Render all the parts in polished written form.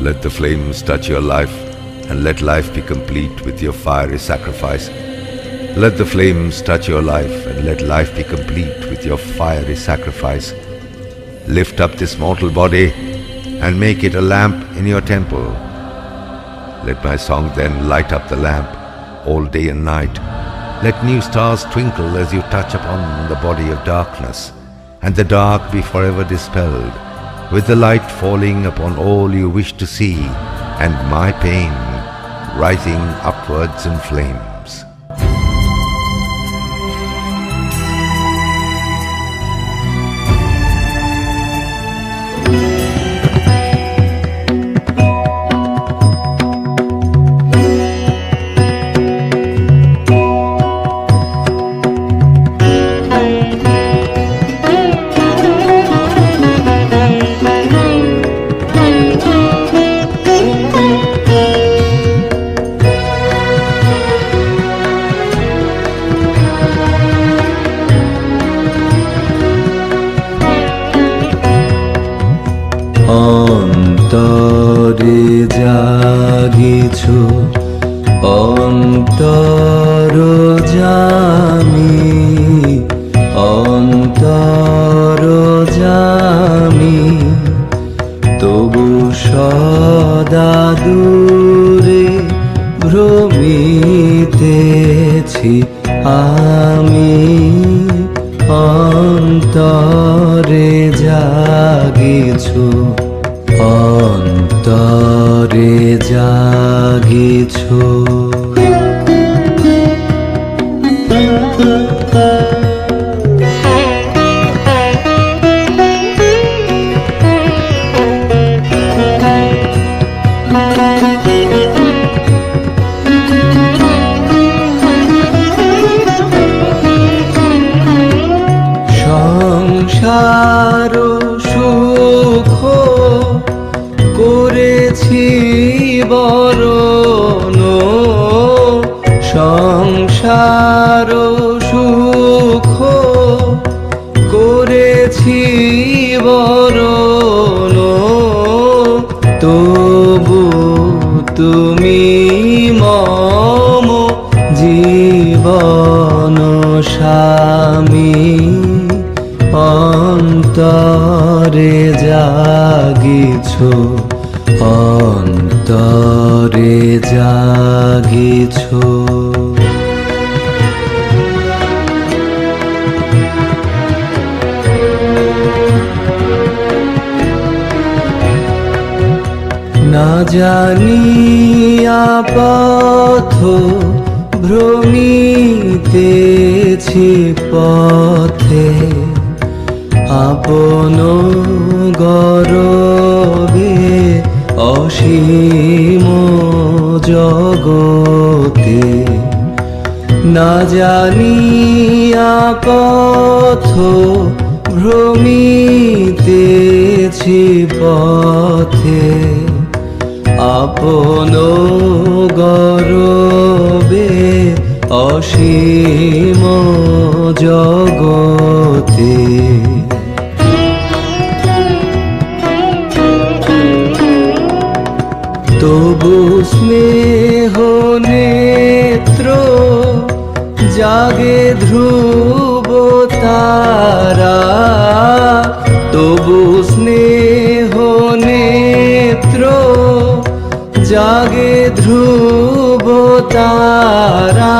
Let the flames touch your life, and let life be complete with your fiery sacrifice. Let the flames touch your life, and let life be complete with your fiery sacrifice. Lift up this mortal body, and make it a lamp in your temple. Let my song then light up the lamp all day and night. Let new stars twinkle as you touch upon the body of darkness, and the dark be forever dispelled, with the light falling upon all you wish to see, and my pain rising upwards in flames. অন্তরে জাগিছ অন্তর জামি, অন্তর জামি, তবু সদা দূরে ভ্রমিতেছি আমি। অন্তরে জাগিছ অন্তরে জাগিছ। সংসার সুখ করেছি বরণ, সংসার সুখ করেছি বরণ, তবু তুমি মম জীবন স্বামী। অন্তরে জাগিছ অন্তরে জাগিছ। না জানিয়া পথ ভ্রমিতেছি পথে, আপন গরবে অসীম জগতে। না জানিয়া পথ ভ্রমিতেছি পথে, আপন গরবে অসীম জগতে। তবু স্নেহ নেত্র জাগে ধ্রুব তারা, তবু স্নেহ নেত্র জাগে ধ্রুব তারা।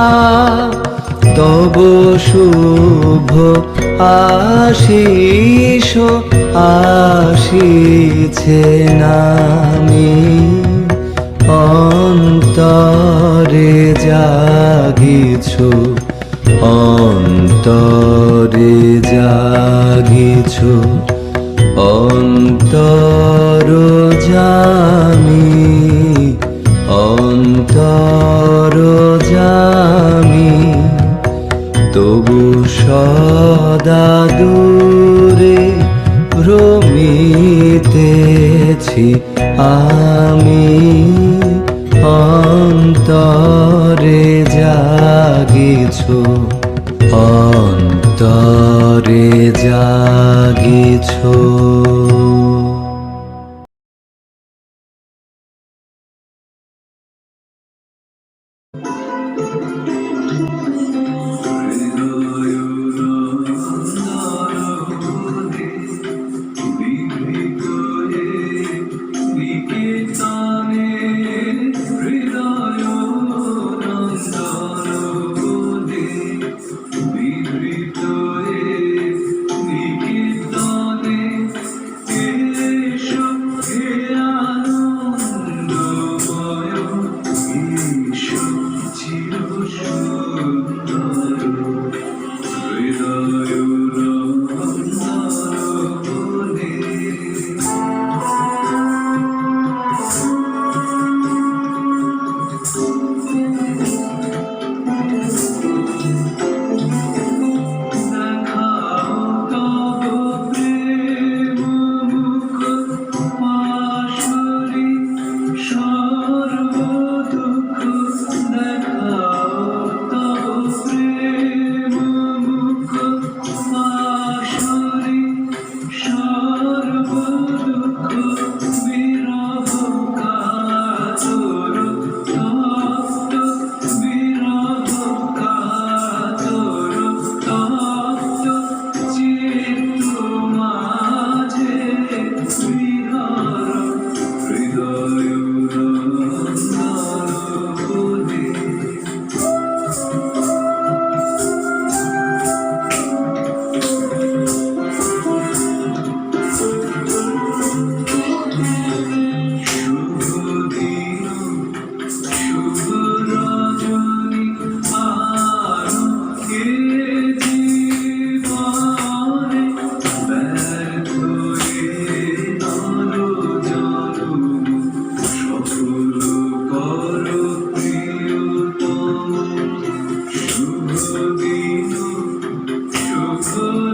তব শুভ আশিস আসিছে নামি। অন্তরে জাগিছ অন্তরে জাগিছ, অন্তর জামি, অন্তর জামি, তবু সদা দূরে ভ্রমিতেছি আমি। অন্তরে জাগিছ অন্তরে জাগিছ।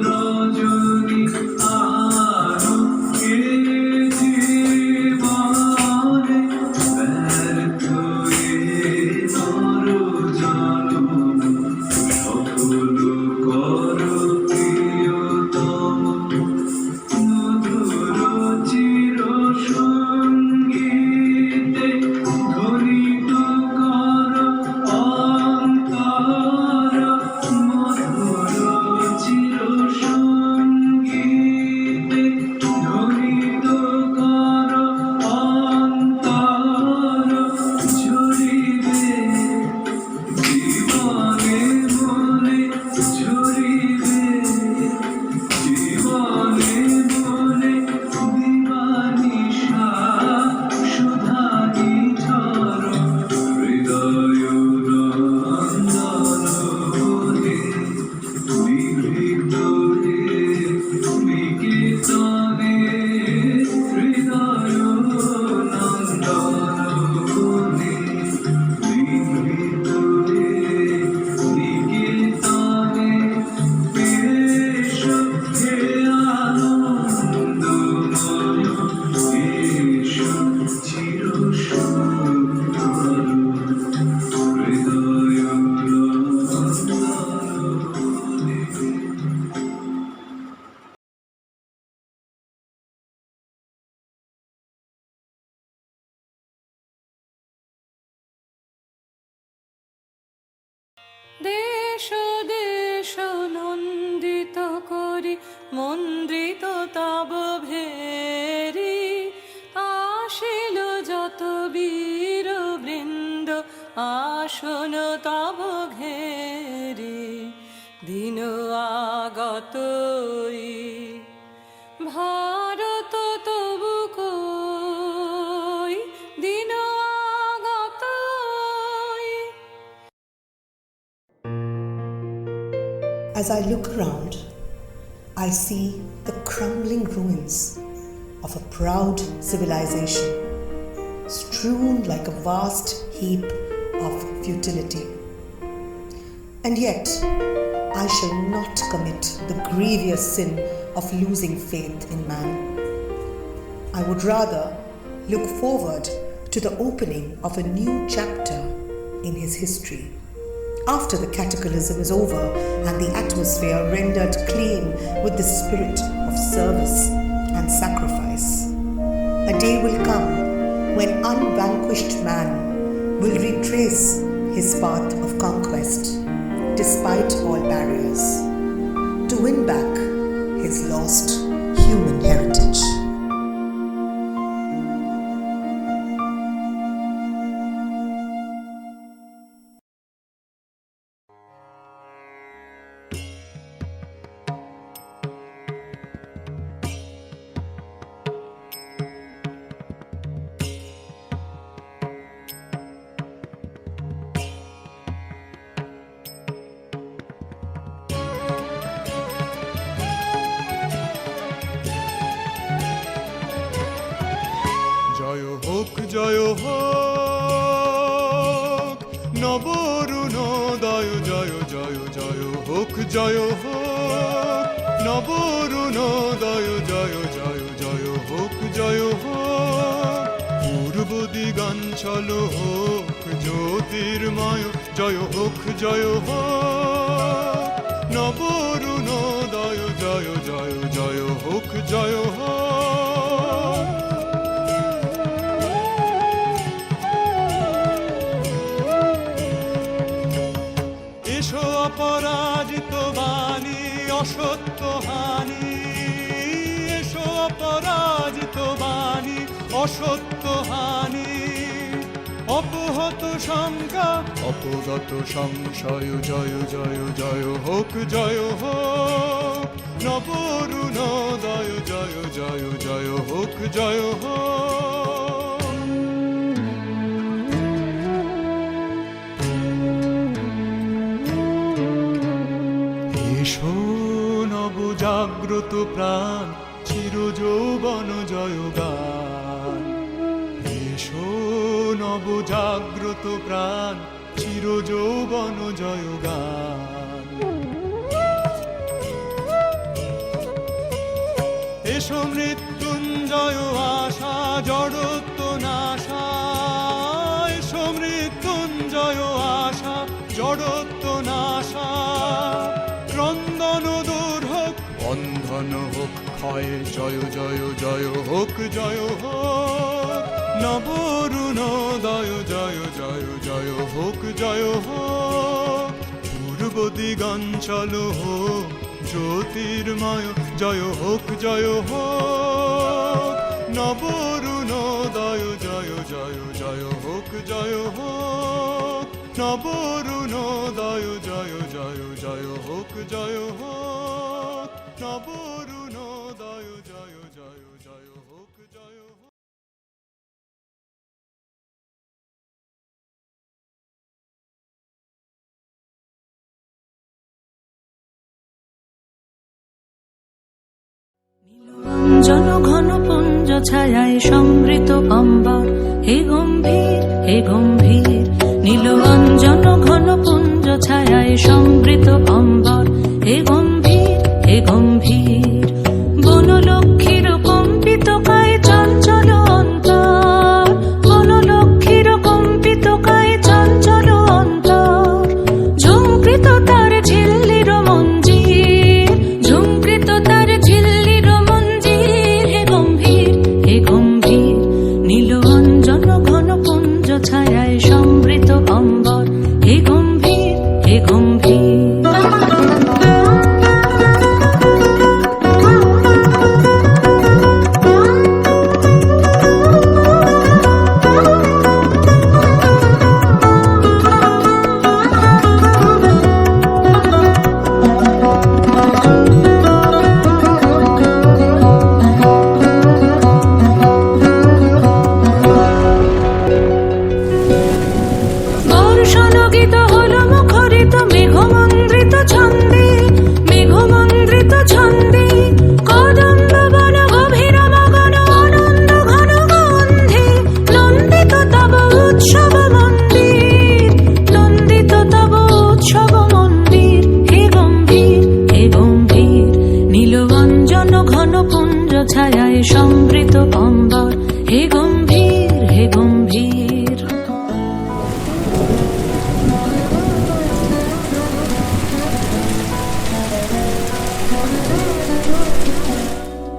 রজনী আরো এ জীবনে ব্যর্থ এ নরজনম সফল করো প্রিয়তম মধুর চির সঙ্গীতে ধ্বনিত কর অন্তর মধুর চির সঙ্গীতে ধ্বনিত কর অন্তর ঝরিবে জীবনে মনে ঝরিবে জীবনে মনে দিবানিশা সুধানি ঝর হৃদয় নন্দন হে বিবিধ হে বিকিতনে হৃদয় নন্দন হে বিবিধ হে বিকিতনে এসো হে আনন্দময় এসো চির সুন্দর হৃদয় নন্দন দেশ দেশ নন্দিত করি মন্দ্রিত তব ভেরি আসিল যত বীর বৃন্দ আসন তব ঘেরি দিন আগতই ভারত তবু কই দিন আগতই। As I look around, I see the crumbling ruins of a proud civilization, strewn like a vast heap of futility. And yet, I shall not commit the grievous sin of losing faith in man. I would rather look forward to the opening of a new chapter in his history. After the cataclysm is over and the atmosphere rendered clean with the spirit of service and sacrifice, a day will come when unvanquished man will retrace his path of conquest despite all barriers to win back his lost human heritage. জয় হোক নবরুণোদয় জয় জয় জয় হোক জয় হোক নবরুণোদয় জয় জয় জয় হোক জয় হোক পূর্ব দিগাঞ্চল হোক জ্যোতির্ময় জয় হোক নবরুণোদয় জয় জয় জয় হোক জয় হোক। এসো অপরাজিত বাণী অসত্য হানি, এসো অপরাজিত বাণী অসত্য হানি, অপহত শঙ্কা অপগত সংশয় জয় জয় জয় হোক নবরুণোদয় জয় জয় জয় হোক জয় হোক। এসো নবজাগ্রত প্রাণ চিরযৌবন জয় গান, এসো নবজাগ্রত প্রাণ চিরযৌবন জয় গান। এসো মৃত্যুঞ্জয় আশা জড়ত্ব নাশা, এসো মৃত্যুঞ্জয় আশা জড়ত্ব নাশা। ক্রন্দন দূর হোক, বন্ধন হোক ক্ষয়, জয় জয় জয় হোক, জয় হোক নবরুণোদয়, জয় জয় জয় হোক, জয় হোক পূর্ব দিগঞ্চল হোক জ্যোতির্ময়, জয় হোক, জয় হোক নবরুণোদয়, জয় জয় জয় হোক, জয় হোক নবরুণোদয়, জয় জয় জয় হোক, জয় হোক নবরুণোদয়, জয় জয় জয় হোক, জয় হোক। জন ঘন পুঞ্জ ছায়ায় সমৃত অম্বর, হে গম্ভীর হে গম্ভীর। নীল অঞ্জন ঘন পুঞ্জ ছায়ায় সমৃত অম্বর, হে গম্ভীর হে গম্ভীর। বনলক্ষ্মীর কম্পিত কায় চঞ্চল অন্তর, বনলক্ষ্মীর কম্পিত কায় চঞ্চল অন্তর। ঝুঁকৃত তার ঝিল্লির মঞ্জির, ঝুঁকৃত তার ঝিল্লির মঞ্জির, হে গম্ভীর হে গম্ভীর। নীল অঞ্জন ঘন পুঞ্জ ছায়ায় সমৃত অম্বর, হে গম্ভীর হে গম্ভীর। বর্ষণগীত হলো মুখরিত মেঘমন্দ্রিত ছন্দে, মেঘমন্দ্রিত ছন্দে। কদম্ব বন গভীর মগন আনন্দ ঘন গন্ধে, নন্দিত তব উৎসব মন্দির, নন্দিত তব উৎসব মন্দির, হে গম্ভীর হে গম্ভীর। নীলবঞ্জন ঘন পুঞ্জ ছায়ায় সমৃত অম্বর, হে গম্ভীর হে গম্ভীর।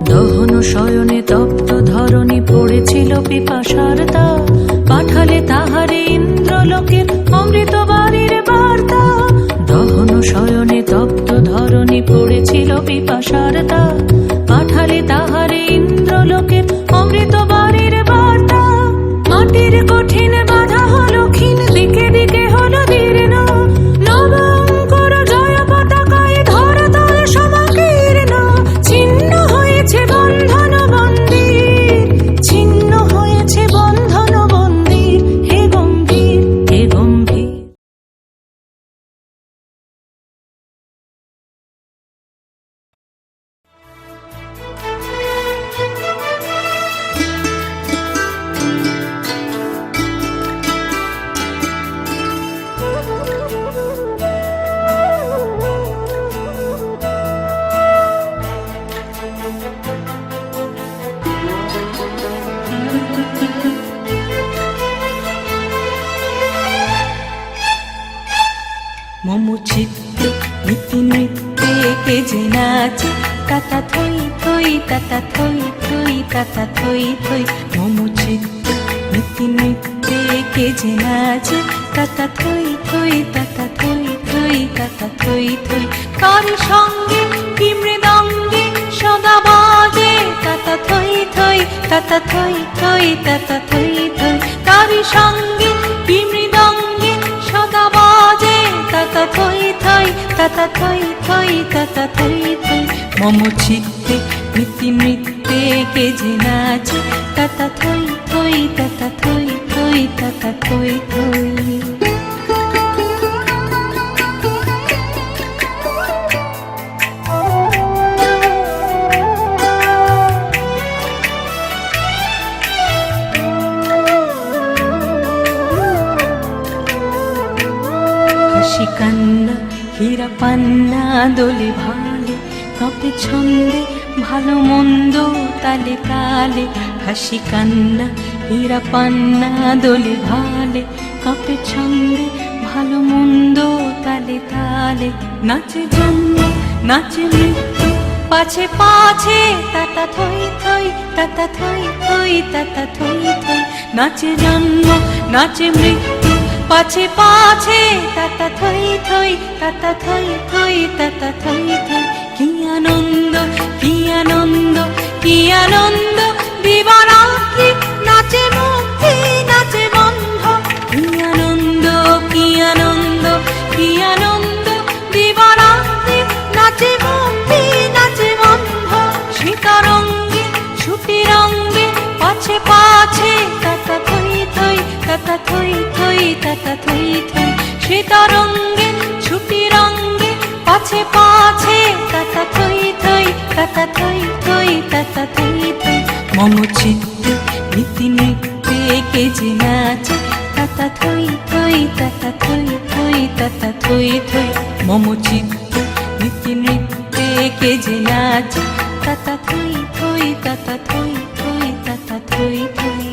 দহন শয়নে তপ্ত ধরণী পড়েছিল পিপাসার দাগ, পাঠালে তাহারে ইন্দ্রলোকের অমৃত বাড়ির বার্তা। দহন শয়নে তপ্ত ধরণী পড়েছিল পিপাসার দাগ, পাঠালে তাহারে ইন্দ্রলোকের অমৃত বাড়ির বার্তা। মাটির কঠিন বাধা হলো ক্ষীণ, দিকে দিকে হলো দীর্ণ, নবঙ্কর জয় পতাকায় ধরাতল সমাকীর্ণ। ছিন্ন হয়েছে বন্ধন বন্দির, ছিন্ন হয়েছে বন্ধন বন্দির, হে গম্ভীর হে গম্ভীর। মম চিত্তে নীতি নৃত্যে কে যে নাচে, তাতা থই থই তাতা থই থই তাতা থই থই। মম চিত্তে নীতি নৃত্যে কে যে নাচে, তাতা থই থই তাতা থই থই তাতা থই থই। কার সঙ্গে কি মৃদঙ্গে সদা বাজে, তাতা থই থই তাতা থই থই তাতা থই থই। কার সঙ্গে কি মৃদঙ্গে সদা বাজে, তাতা থই থই তাতা থই থই তাতা থই থই। মম চিত্তে নীতি নৃত্যে কে যে নাচে, তাতা থই থই তাতা থই থই তাতা থই থই। হাসি কান্না হীরা পান্না দোলে ভালে, কাঁপে ছন্দে ভালো মন্দ তালে তালে, হাসি কান্না হীরা পান্না দোলে ভালে, কাঁপে ছন্দে ভালো মন্দ তালে তালে। নাচে জন্ম নাচে মৃত্যু পাছে পাছে, তাতা থই থই তাতা থই থই তাতা থই থই। নাচে জন্ম নাচে মৃত্যু পাছে পাছে, তাতা থই থই তাতা থই থই তাতা থই থই। কি আনন্দ কি আনন্দ কি আনন্দ, দিবারাত্রি নাচে মুক্তি নাচে বন্ধ। কি আনন্দ কি আনন্দ কি আনন্দ, দিবারাত্রি নাচে মুক্তি নাচে বন্ধ। সীতারঙ্গে ছুটি রঙ্গে পাছে পাছে, তাতা থই থই তাতা থই থই তাতা থই থই। সীতারঙ্গে ছুটি রঙ্গে পাছে পাছে, তাতা থই থই তাতা থই থই তাতা থই থই। মম চিত্তে নীতি নৃত্যে কে যে নাচে, তাতা থই থই তাতা থই থই তাতা থই থই। মম চিত্তে নীতি নৃত্যে কে যে নাচে, তাতা থই থই তাতা থই থই তাতা থই থই।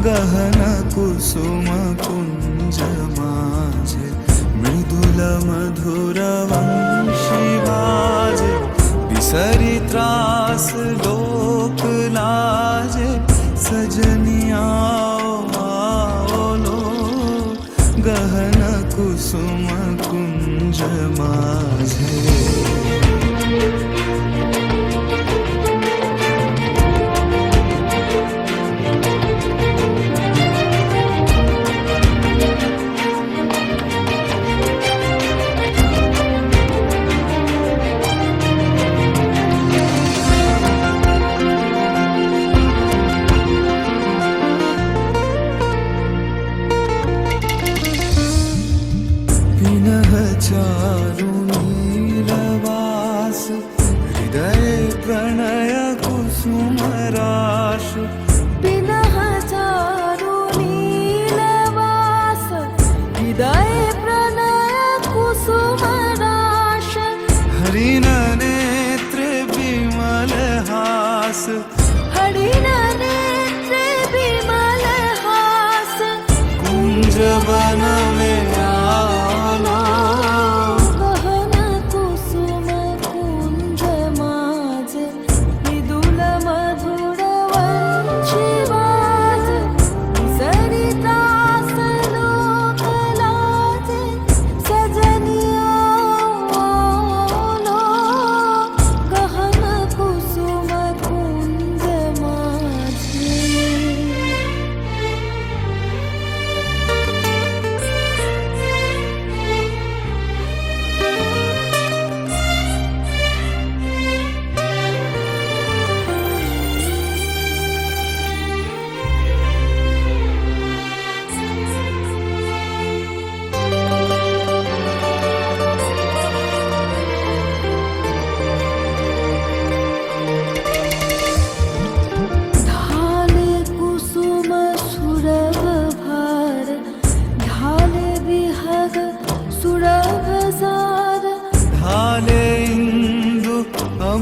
गहन कुसुम कुंज माझे, मृदुल मधुर वंशी बाजे। बिसरी त्रास लोक लाजे, सजनिया आओ लो। गहन कुसुम कुंज माझे। चारु नीलवास, हृदय प्रणय कुसुम राश। पिनः चारु नीलवास, हृदय प्रणय कुसुम राश। हरिण नेत्र विमल हास, हरिण नेत्र विमल हास। कुंज वन में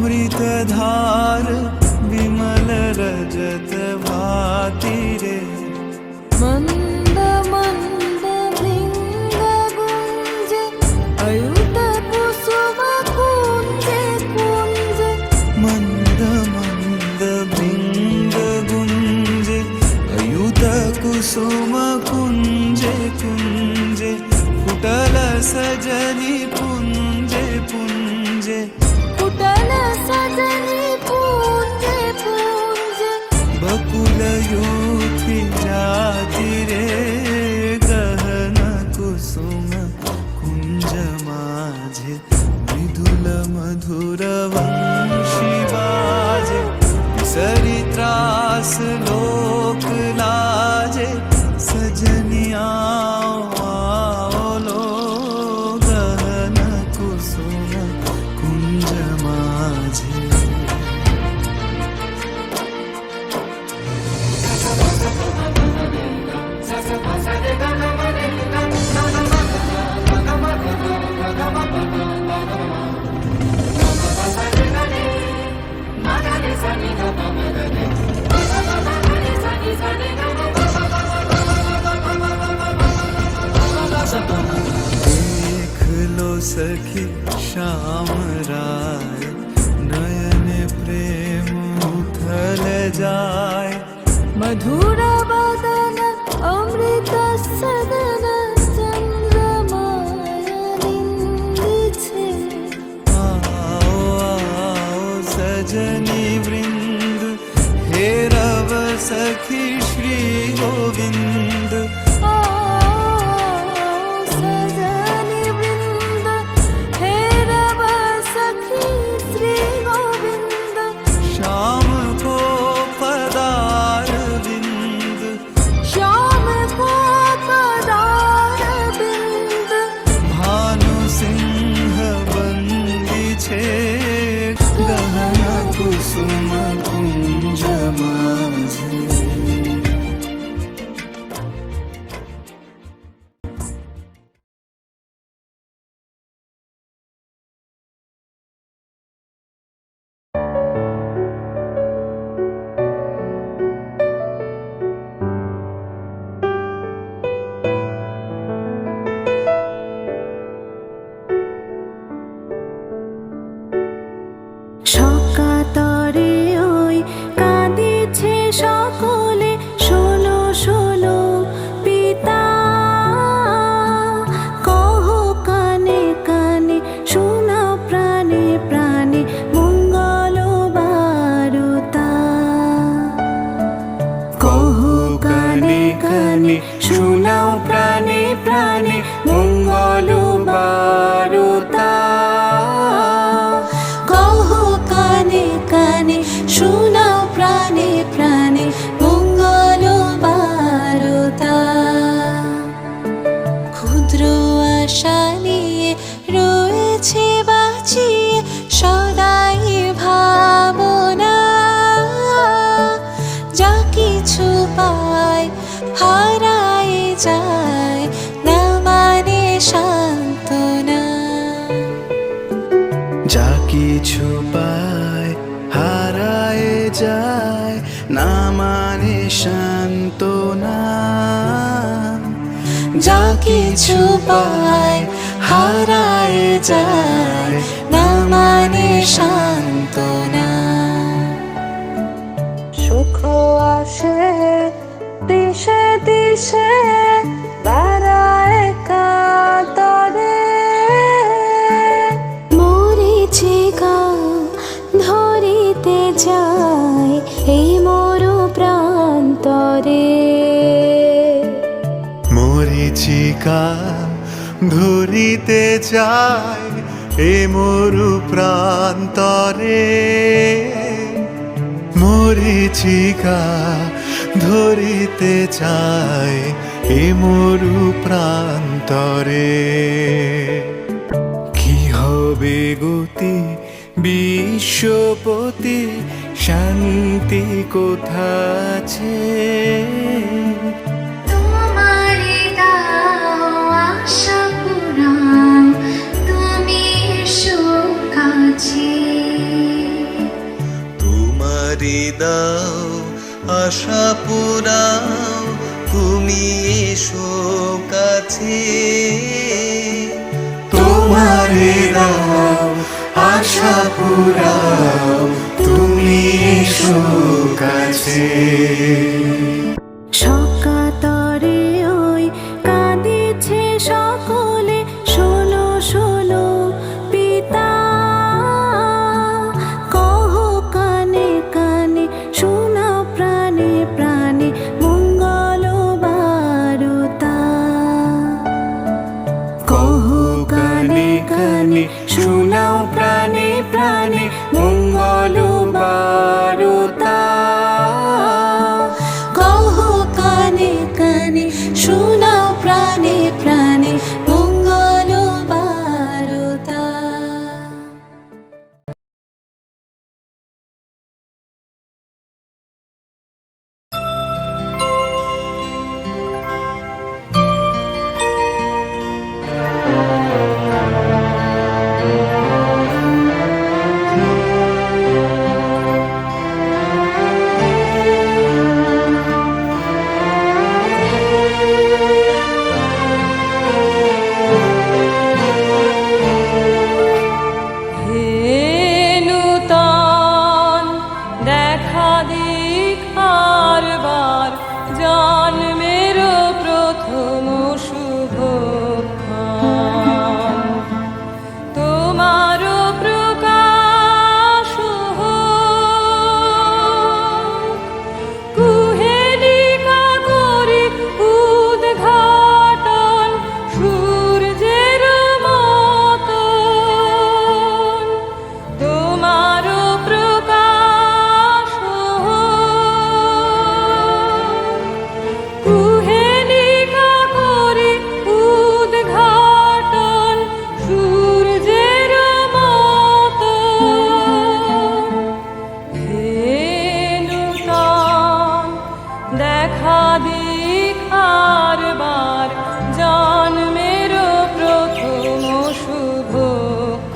अमृतधार विमल रजत भाति रे मंद मंद भृंग गुंजे अयुत कुसुम कुंजे कुंजे मंद मंद भृंग गुंजे अयुत कुसुम कुंजे कुंजे कुटल सजनी पुंजे पुंजे कुटल सजनी पूंजे पूंजे बकुल यूथी जाति रे गहन कुसुम कुंज माझे मृदुल मधुर वंशी बाजे सरी त्रास लोक लाजे सजनिया लो गहन कुसुम कुंज माझे देख लो सखी श्याम राय नयन प्रेम उथल जाय मधुर बदन अमृत सदन चंद्रमाय निंदी छे आओ आओ सजनी वृंद हे रव सखी श्री गोविंद सजनी वृंद हे रव सखी श्री गोविंद श्याम को पदार विंद श्याम को पदार बिंद भानु सिंह बंदी छे गहन कुसुम कुंज माझे সকাতরে ওই কাঁদিছে সকলে শোনো শোনো পিতা কহ কানে কানে শোনাও প্রাণে প্রাণে মঙ্গল বারতা কহ কানে কানে শোনাও প্রাণে প্রাণে মঙ্গল বারতা কানে কানে শোনাও প্রাণে প্রাণে মঙ্গল বারতা ক্ষুদ্র আশা নিয়ে রয়েছে বাঁচিয়ে সদাই ভাবনা যা কিছু পায় হারায় যায় না মানে সান্ত্বনা যা কিছু পায় হারায় যায় না মানে সান্ত্বনা যা কিছু পায় হারায় যায় না মানে সান্ত্বনা সুখ আসে দিশে দিশে বেড়ায় কাতরে মরিচিকা ধরিতে যায় এই মরু প্রান্তরে মরিচিকা ধরিতে চায় এ মরু প্রান্তরে মরিচিকা ধরিতে চায় এ মরু প্রান্তরে কি হবে গতি বিশ্বপতি শান্তি কোথা আছে তোমারে দাও আশা পুরাণ তুমি এসো কাছে কাছে তোমারে দাও আশা পুরাও তুমি এসো কাছে সকাতরে ওই কাঁদিছে সকলে শোনো শোনো পিতা কহ কানে কানে শোনাও প্রাণে প্রাণে মঙ্গল বারতা কহ কানে কানে শোনাও প্রাণে প্রাণে মঙ্গল বারতা কহ কানে কানে শোনাও প্রাণে প্রাণে মঙ্গল বারতা হে নূতন দেখা দিক আরবার জন্মের প্রথম শুভক্ষণ তোমার প্রকাশ হোক কুহেলিকা করি উদ্ঘাটন সূর্যের মতন তোমার প্রকাশ হোক কুহেলিকা করি উদ্ঘাটন সূর্যের মতন হে নূতন দেখা দিক আরবার জন্মের প্রথম শুভক্ষণ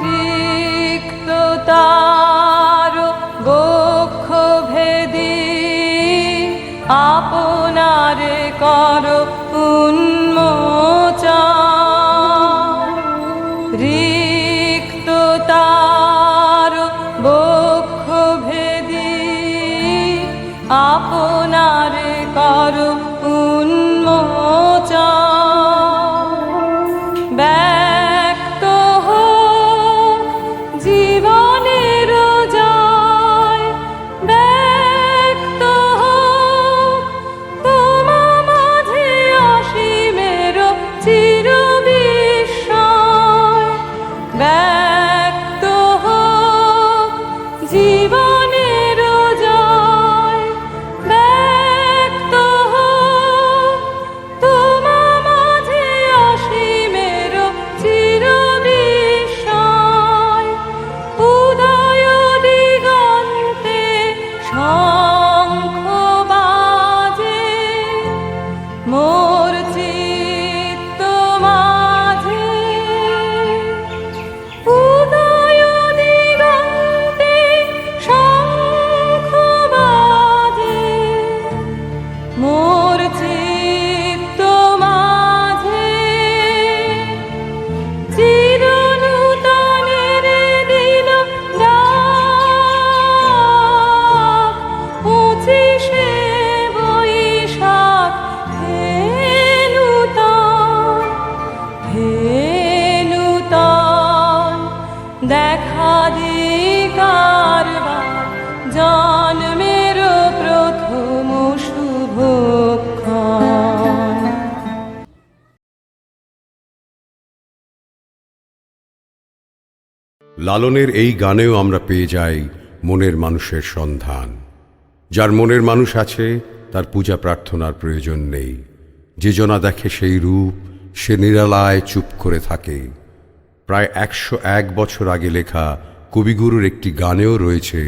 রিক্ত তার বক্ষ ভেদি আপনারে কর উন্মোচন রিক্ত তার বক্ষ ভেদি আপনারে কর উন্মোচন ব্যক্ত হোক জীবনের জয় ব্যক্ত হোক তোমা মাঝে অসীমের চির বিস্ময় ব্যক্ত হোক জীবনের জয় ব্যক্ত হোক তোমা মাঝে অসীমের চির বিস্ময় উদয় দিগন্তে শঙ্খ বাজে মোর চিত্ত মাঝে উদয় দিগন্তে শঙ্খ বাজে মোর চিত্ত মাঝে চির নূতনের দিল ডাক 25শে বৈশাখ হে নূতন দেখা দিক আরবার জন্মের প্রথম শুভক্ষণ লালনের এই গানেও আমরা পেয়ে যাই মনের মানুষের সন্ধান। যার মনের মানুষ আছে তার পূজা প্রার্থনার প্রয়োজন নেই। যে জনা দেখে সেই রূপ সে নিরালায় চুপ করে থাকে। প্রায় 101 বছর আগে লেখা কবিগুরুর একটি গানেও রয়েছে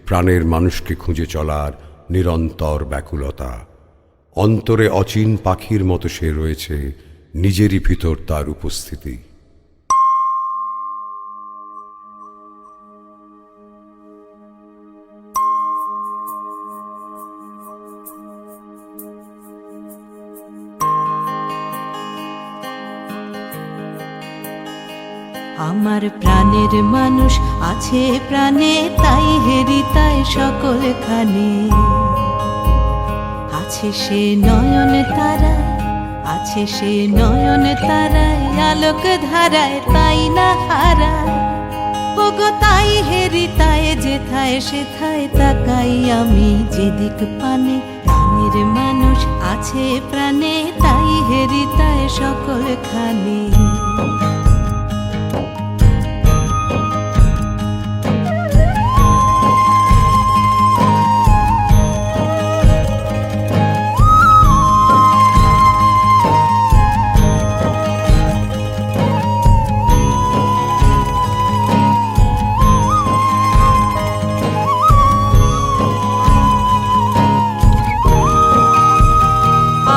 প্রাণের মানুষকে খুঁজে চলার নিরন্তর ব্যাকুলতা। অন্তরে অচিন পাখির মতো সে রয়েছে, নিজেরই ভিতর তার উপস্থিতি। আমার প্রাণের মানুষ আছে প্রাণে, তাই হেরিতায় সকলখানে। আছে সে নয়ন তারায়, আছে সে নয়ন তারায়, আলোক ধারায় তাই না হারায়। ওগো তাই হেরিতায় যেথায় সেথায় তাকাই আমি যেদিক পানে। প্রাণের মানুষ আছে প্রাণে, তাই হেরিতায় সকলখানে।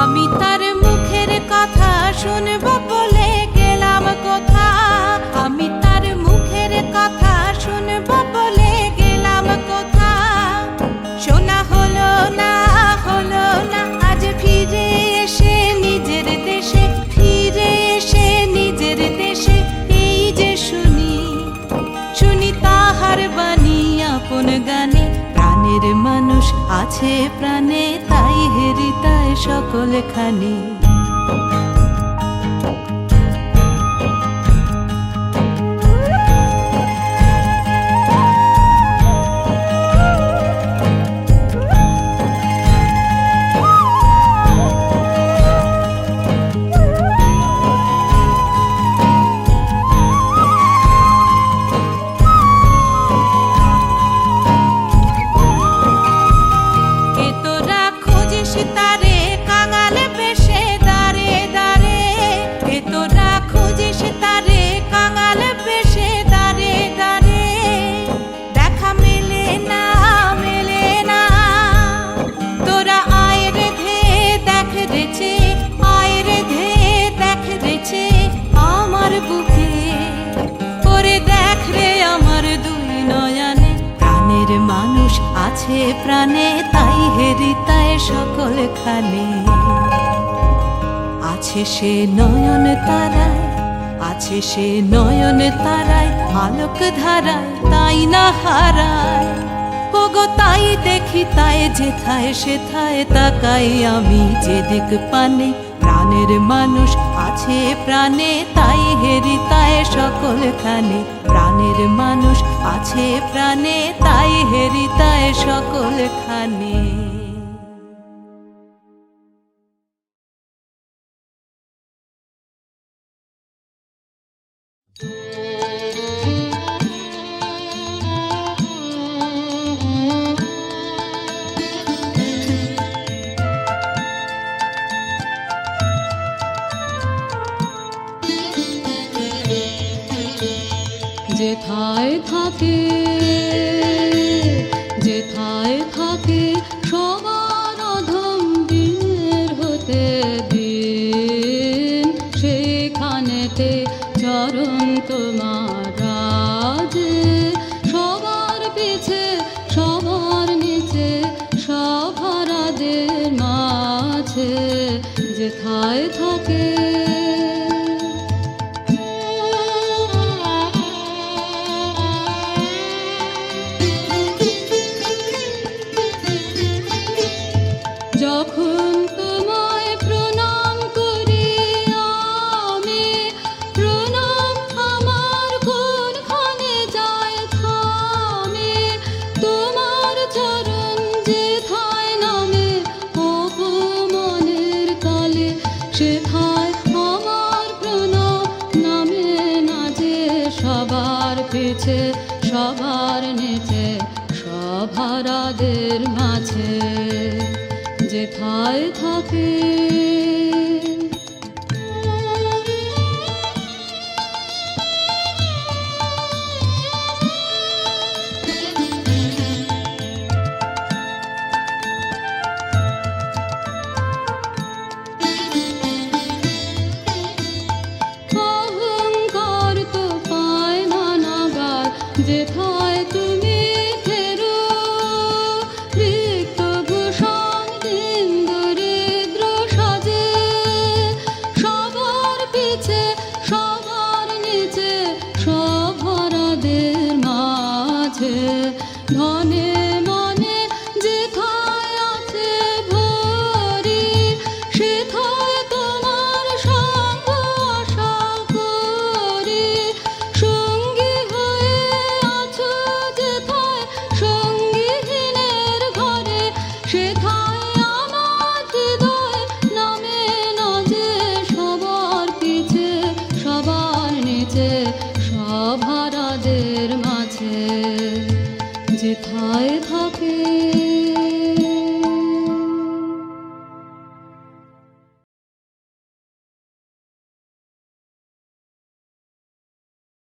আমি তার মুখের কথা শুনবো বলে গেলাম কোথা। আমি তার মুখের কথা শুনবো বলে গেলাম কোথা। শোনা হলো না, হলো না, আজ ফিরে এসে নিজের দেশে, ফিরে এসে নিজের দেশে। এই যে শুনি, শুনি তাহার বাণী আপন গানে। প্রাণের মানুষ আছে প্রাণে, তাই হেরিতায় সকলখানে। কে তোরা খুঁজিস তারে কাঙাল বেশে দাঁড়ে দাঁড়ে। কে তোরা খুঁজিস তারে কাঙাল বেশে দাঁড়ে দাঁড়ে। দেখা মেলে না, মেলে না। তোরা আয় রে ধে দেখ রেছে, আয় রে ধে দেখ রেছে আমার বুকে। ওরে দেখ রে আমার দুই নয়নে। প্রাণের মানুষ আছে প্রাণে, তাই হেরিতায় সকলখানে। আছে সে নয়ন তারায়, আছে সে নয়ন তারায়, আলোক ধারায় তাই না হারায়। ওগো তাই দেখি তাই যেথায় সেথায় তাকাই আমি যেদিক পানে। প্রাণের মানুষ আছে প্রাণে, তাই হেরিতায় সকলখানে। প্রাণের মানুষ আছে প্রাণে, তাই হেরিতায় সকলখানে। যেথায় থাকে, যেথায় থাকে সবার অধম দিনের হতে দিন, সেখানেতে চরণ তোমার রাজে। সবার পিছে সবার নিচে সভারাদের মাঝে যেথায় থাকে। যখন তোমায় প্রণাম করি আমি, প্রণাম আমার কোনখানে যায় থামে। তোমার চরণ যেথায় নামে অপমানের কালে, সেথায় আমার প্রণাম নামে না যে সবার পিছে সবার নিচে সভারাদের মাঝে যেথায় থাকে। যেথায় থাকে